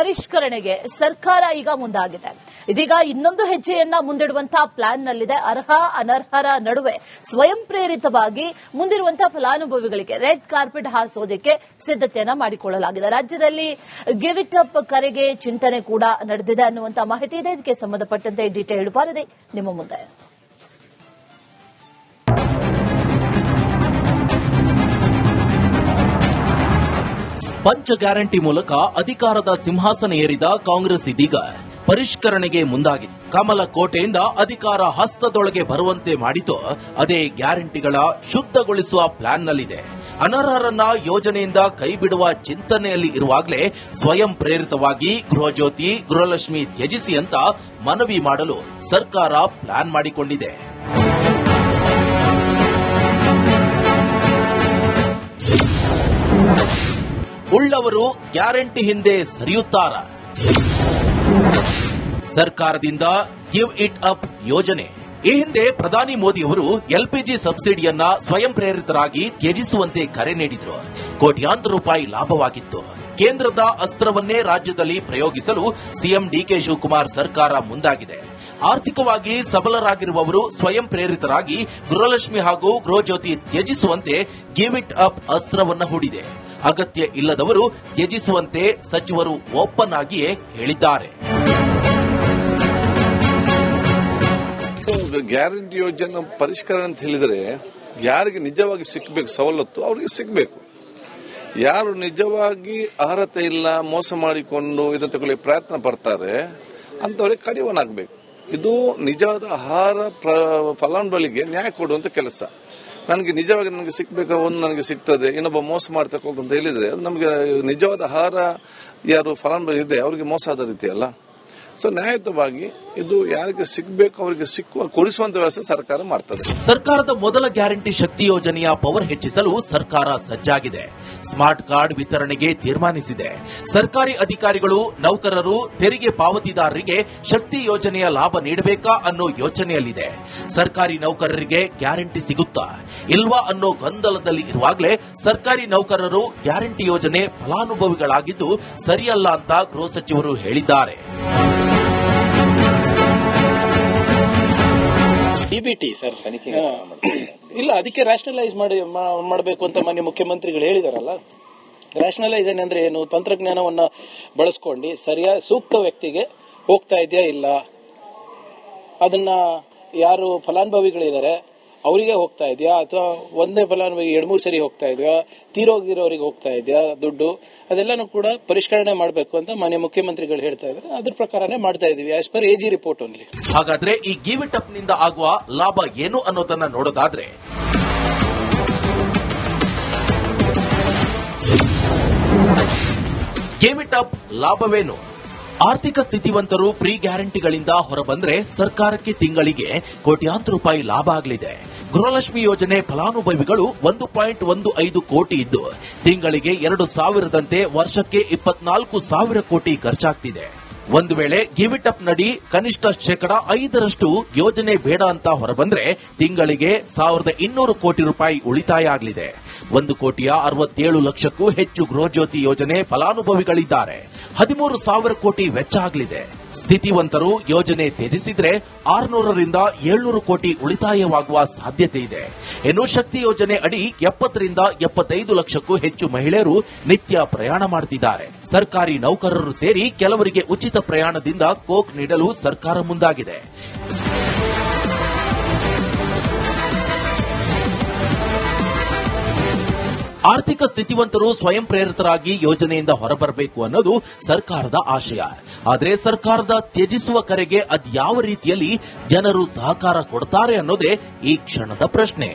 ಪರಿಷ್ಕರಣೆಗೆ ಸರ್ಕಾರ ಈಗ ಮುಂದಾಗಿದೆ. ಇದೀಗ ಇನ್ನೊಂದು ಹೆಜ್ಜೆಯನ್ನ ಮುಂದಿಡುವಂತಹ ಪ್ಲಾನ್ನಲ್ಲಿದೆ. ಅರ್ಹ ಅನರ್ಹರ ನಡುವೆ ಸ್ವಯಂ ಪ್ರೇರಿತವಾಗಿ ಮುಂದಿರುವಂತಹ ಫಲಾನುಭವಿಗಳಿಗೆ ರೆಡ್ ಕಾರ್ಪೆಟ್ ಹಾಸೋದಕ್ಕೆ ಸಿದ್ದತೆಯನ್ನ ಮಾಡಿಕೊಳ್ಳಲಾಗಿದೆ. ರಾಜ್ಯದಲ್ಲಿ ಗಿವ್ ಇಟ್ ಅಪ್ ಕರೆಗೆ ಚಿಂತನೆ ಕೂಡ ನಡೆದಿದೆ ಅನ್ನುವಂತಹ ಮಾಹಿತಿ ಇದೆ. ಇದಕ್ಕೆ ಸಂಬಂಧಪಟ್ಟಂತೆ ಡೀಟೇಲ್ಡ್ ವರದಿ ನಿಮ್ಮ ಮುಂದೆ. ಪಂಚ ಗ್ಯಾರಂಟಿ ಮೂಲಕ ಅಧಿಕಾರದ ಸಿಂಹಾಸನ ಏರಿದ ಕಾಂಗ್ರೆಸ್ ಇದೀಗ ಪರಿಷ್ಕರಣೆಗೆ ಮುಂದಾಗಿದೆ. ಕಮಲ ಕೋಟೆಯಿಂದ ಅಧಿಕಾರ ಹಸ್ತದೊಳಗೆ ಬರುವಂತೆ ಮಾಡಿತು ಅದೇ ಗ್ಯಾರಂಟಿಗಳ ಶುದ್ಧಗೊಳಿಸುವ ಪ್ಲಾನ್ನಲ್ಲಿದೆ. ಅನರ್ಹರನ್ನ ಯೋಜನೆಯಿಂದ ಕೈಬಿಡುವ ಚಿಂತನೆಯಲ್ಲಿ ಇರುವಾಗಲೇ ಸ್ವಯಂ ಪ್ರೇರಿತವಾಗಿ ಗೃಹಜ್ಯೋತಿ, ಗೃಹಲಕ್ಷ್ಮಿ ತ್ಯಜಿಸಿ ಅಂತ ಮನವಿ ಮಾಡಲು ಸರ್ಕಾರ ಪ್ಲಾನ್ ಮಾಡಿಕೊಂಡಿದೆ. ಉಳ್ಳವರು ಗ್ಯಾರಂಟಿ ಹಿಂದೆ ಸರಿಯುತ್ತಾರ? ಸರ್ಕಾರದಿಂದ ಗಿವ್ ಇಟ್ ಅಪ್ ಯೋಜನೆ. ಈ ಹಿಂದೆ ಪ್ರಧಾನಿ ಮೋದಿ ಅವರು ಎಲ್ಪಿಜಿ ಸಬ್ಸಿಡಿಯನ್ನ ಸ್ವಯಂ ಪ್ರೇರಿತರಾಗಿ ತ್ಯಜಿಸುವಂತೆ ಕರೆ ನೀಡಿದ್ರು. ಕೋಟ್ಯಾಂತರ ರೂಪಾಯಿ ಲಾಭವಾಗಿತ್ತು. ಕೇಂದ್ರದ ಅಸ್ತ್ರವನ್ನೇ ರಾಜ್ಯದಲ್ಲಿ ಪ್ರಯೋಗಿಸಲು ಸಿಎಂ ಡಿಕೆ ಶಿವಕುಮಾರ್ ಸರ್ಕಾರ ಮುಂದಾಗಿದೆ. ಆರ್ಥಿಕವಾಗಿ ಸಬಲರಾಗಿರುವವರು ಸ್ವಯಂ ಪ್ರೇರಿತರಾಗಿ ಗೃಹಲಕ್ಷ್ಮಿ ಹಾಗೂ ಗೃಹಜ್ಯೋತಿ ತ್ಯಜಿಸುವಂತೆ ಗಿವ್ ಇಟ್ ಅಪ್ ಅಸ್ತ್ರವನ್ನ ಹೂಡಿದೆ. ಅಗತ್ಯ ಇಲ್ಲದವರು ತ್ಯಜಿಸುವಂತೆ ಸಚಿವರು ಓಪನ್ ಆಗಿಯೇ ಹೇಳಿದ್ದಾರೆ. ಗ್ಯಾರಂಟಿ ಯೋಜನೆ ಪರಿಷ್ಕರಣೆ ಅಂತ ಹೇಳಿದರೆ ಯಾರಿಗೆ ನಿಜವಾಗಿ ಸಿಕ್ಕಬೇಕು ಸವಲತ್ತು ಅವರಿಗೆ ಸಿಗಬೇಕು. ಯಾರು ನಿಜವಾಗಿ ಅರ್ಹತೆ ಇಲ್ಲ, ಮೋಸ ಮಾಡಿಕೊಂಡು ಇದನ್ನು ತಗೊಳ್ಳಿ ಪ್ರಯತ್ನ ಪಡ್ತಾರೆ ಅಂತವರಿಗೆ ಕಡಿವಾಣಾಗಬೇಕು. ಇದು ನಿಜವಾದ ಆಹಾರ ಫಲಾನುಭವಿಗಳಿಗೆ ನ್ಯಾಯ ಕೊಡುವಂತ ಕೆಲಸ. ನನಗೆ ನಿಜವಾಗಿ ನನಗೆ ಸಿಕ್ಬೇಕು, ಒಂದು ನನಗೆ ಸಿಗ್ತದೆ, ಇನ್ನೊಬ್ಬ ಮೋಸ ಮಾಡ್ತಕ್ಕಂಥ ಅಂತ ಹೇಳಿದ್ರೆ ಅದು ನಮಗೆ ನಿಜವಾದ ಆಹಾರ ಯಾರು ಫಲಾನುಭವಿ ಇದೆ ಅವರಿಗೆ ಮೋಸ ಆದ ರೀತಿ ಅಲ್ಲ. ಸೊ ನ್ಯಾಯಯುತವಾಗಿ ಇದು ಯಾರಿಗೆ ಸಿಗಬೇಕು ಅವರಿಗೆ ಕೊಡಿಸುವಂತ ವ್ಯವಸ್ಥೆ ಸರ್ಕಾರ ಮಾಡ್ತದೆ. ಸರ್ಕಾರದ ಮೊದಲ ಗ್ಯಾರಂಟಿ ಶಕ್ತಿ ಯೋಜನೆಯ ಪವರ್ ಹೆಚ್ಚಿಸಲು ಸರ್ಕಾರ ಸಜ್ಜಾಗಿದೆ. ಸ್ಮಾರ್ಟ್ ಕಾರ್ಡ್ ವಿತರಣೆಗೆ ತೀರ್ಮಾನಿಸಿದೆ. ಸರ್ಕಾರಿ ಅಧಿಕಾರಿಗಳು, ನೌಕರರು, ತೆರಿಗೆ ಪಾವತಿದಾರರಿಗೆ ಶಕ್ತಿ ಯೋಜನೆಯ ಲಾಭ ನೀಡಬೇಕಾ ಅನ್ನೋ ಯೋಚನೆಯಲ್ಲಿದೆ. ಸರ್ಕಾರಿ ನೌಕರರಿಗೆ ಗ್ಯಾರಂಟಿ ಸಿಗುತ್ತಾ ಇಲ್ವಾ ಅನ್ನೋ ಗೊಂದಲದಲ್ಲಿ ಇರುವಾಗಲೇ ಸರ್ಕಾರಿ ನೌಕರರು ಗ್ಯಾರಂಟಿ ಯೋಜನೆ ಫಲಾನುಭವಿಗಳಾಗಿದ್ದು ಸರಿಯಲ್ಲ ಅಂತ ಗೃಹ ಸಚಿವರು ಹೇಳಿದ್ದಾರೆ. ಡಿಬಿಟಿ ಸರ್ ಇಲ್ಲ, ಅದಕ್ಕೆ ರ್ಯಾಷನಲೈಸ್ ಮಾಡಬೇಕು ಅಂತ ಮಾನ್ಯ ಮುಖ್ಯಮಂತ್ರಿಗಳು ಹೇಳಿದಾರಲ್ಲ. ರ್ಯಾಷನಲೈಸ್ ಏನಂದ್ರೆ ಏನು? ತಂತ್ರಜ್ಞಾನವನ್ನ ಬಳಸ್ಕೊಂಡು ಸರಿಯಾದ ಸೂಕ್ತ ವ್ಯಕ್ತಿಗೆ ಹೋಗ್ತಾ ಇದೆಯಾ ಇಲ್ಲ, ಅದನ್ನ ಯಾರು ಫಲಾನುಭವಿಗಳಿದ್ದಾರೆ ಅವರಿಗೆ ಹೋಗ್ತಾ ಇದೆಯಾ ಅಥವಾ ಒಂದೇ ಫಲಾನುಭವಿ 2-3 ಸರಿ ಹೋಗ್ತಾ ಇದೆಯಾ, ತೀರೋಗಿರೋರಿಗೆ ಹೋಗ್ತಾ ಇದೆಯಾ ದುಡ್ಡು, ಅದೆಲ್ಲಾನು ಕೂಡ ಪರಿಷ್ಕರಣೆ ಮಾಡಬೇಕು ಅಂತ ಮಾನ್ಯ ಮುಖ್ಯಮಂತ್ರಿಗಳು ಹೇಳ್ತಾ ಇದ್ದಾರೆ. ಅದ್ರ ಪ್ರಕಾರನೇ ಮಾಡ್ತಾ ಇದೀವಿ as per AG report only. ಹಾಗಾದ್ರೆ ಈ ಗಿವ್ ಇಟ್ ಅಪ್ ನಿಂದ ಆಗುವ ಲಾಭ ಏನು ಅನ್ನೋದನ್ನ ನೋಡೋದಾದ್ರೆ ಗಿವ್ ಇಟ್ ಅಪ್ ಲಾಭವೇನು? ಆರ್ಥಿಕ ಸ್ಥಿತಿವಂತರು ಫ್ರೀ ಗ್ಯಾರಂಟಿಗಳಿಂದ ಹೊರಬಂದ್ರೆ ಸರ್ಕಾರಕ್ಕೆ ತಿಂಗಳಿಗೆ ಕೋಟ್ಯಾಂತರ ರೂಪಾಯಿ ಲಾಭ ಆಗಲಿದೆ. ಗೃಹಲಕ್ಷ್ಮಿ ಯೋಜನೆ ಫಲಾನುಭವಿಗಳು 1.15 ಕೋಟಿ ಇದ್ದು ತಿಂಗಳಿಗೆ 2,000ದಂತೆ ವರ್ಷಕ್ಕೆ 24,000 ಕೋಟಿ ಖರ್ಚಾಗ್ತಿದೆ. ಒಂದು ವೇಳೆ ಗಿವ್ ಇಟ್ ಅಪ್ ನಡಿ ಕನಿಷ್ಠ 5% ಯೋಜನೆ ಬೇಡ ಅಂತ ಹೊರಬಂದ್ರೆ ತಿಂಗಳಿಗೆ 1,200 ಕೋಟಿ ರೂಪಾಯಿ ಉಳಿತಾಯ ಆಗಲಿದೆ. 1,67 ಲಕ್ಷಕ್ಕೂ ಹೆಚ್ಚು ಗೃಹಜ್ಯೋತಿ ಯೋಜನೆ ಫಲಾನುಭವಿಗಳಿದ್ದಾರೆ. 13,000 ಕೋಟಿ ವೆಚ್ಚ ಆಗಲಿದೆ. ಸ್ಥಿತಿವಂತರು ಯೋಜನೆ ತ್ಯಜಿಸಿದ್ರೆ 600ರಿಂದ 700 ಕೋಟಿ ಉಳಿತಾಯವಾಗುವ ಸಾಧ್ಯತೆ ಇದೆ. ಇನ್ನು ಶಕ್ತಿ ಯೋಜನೆ ಅಡಿ 70ರಿಂದ 75 ಲಕ್ಷಕ್ಕೂ ಹೆಚ್ಚು ಮಹಿಳೆಯರು ನಿತ್ಯ ಪ್ರಯಾಣ ಮಾಡುತ್ತಿದ್ದಾರೆ. ಸರ್ಕಾರಿ ನೌಕರರು ಸೇರಿ ಕೆಲವರಿಗೆ ಉಚಿತ ಪ್ರಯಾಣದಿಂದ ಕೋಕ್ ನೀಡಲು ಸರ್ಕಾರ ಮುಂದಾಗಿದೆ. ಆರ್ಥಿಕ ಸ್ಥಿತಿವಂತರು ಸ್ವಯಂ ಪ್ರೇರಿತರಾಗಿ ಯೋಜನೆಯಿಂದ ಹೊರಬರಬೇಕು ಅನ್ನೋದು ಸರ್ಕಾರದ ಆಶಯ. ಆದರೆ ಸರ್ಕಾರದ ತ್ಯಜಿಸುವ ಕರೆಗೆ ಅದ್ಯಾವ ರೀತಿಯಲ್ಲಿ ಜನರು ಸಹಕಾರ ಕೊಡ್ತಾರೆ ಅನ್ನೋದೇ ಈ ಕ್ಷಣದ ಪ್ರಶ್ನೆ.